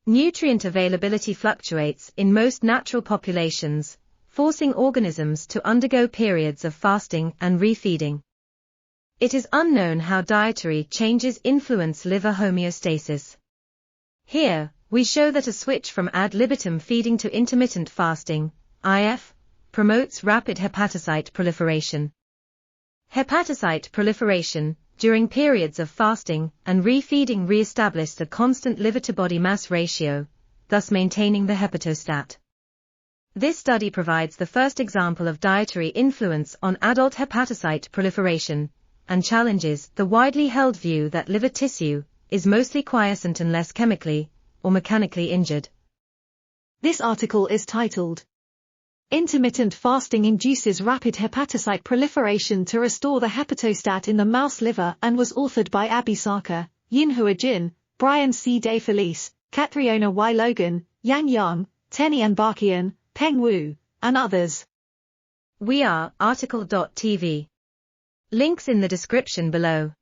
Nutrient availability fluctuates in most natural populations, forcing organisms to undergo periods of fasting and refeeding. It is unknown how dietary changes influence liver homeostasis. Here, we show that a switch from ad libitum feeding to intermittent fasting, IF, promotes rapid hepatocyte proliferation. Hepatocyte proliferation, during periods of fasting and refeeding, re-established a constant liver-to-body mass ratio, thus maintaining the hepatostat. This study provides the first example of dietary influence on adult hepatocyte proliferation, and challenges the widely held view that liver tissue is mostly quiescent unless chemically or mechanically injured. This article is titled, Intermittent fasting induces rapid hepatocyte proliferation to restore the hepatostat in the mouse liver, and was authored by Abby Sarkar, Yinhua Jin, Brian C. DeFelice, Catriona Y. Logan, Yang Yang, Teni Anbarchian, Peng Wu, and others. We are article.tv. Links in the description below.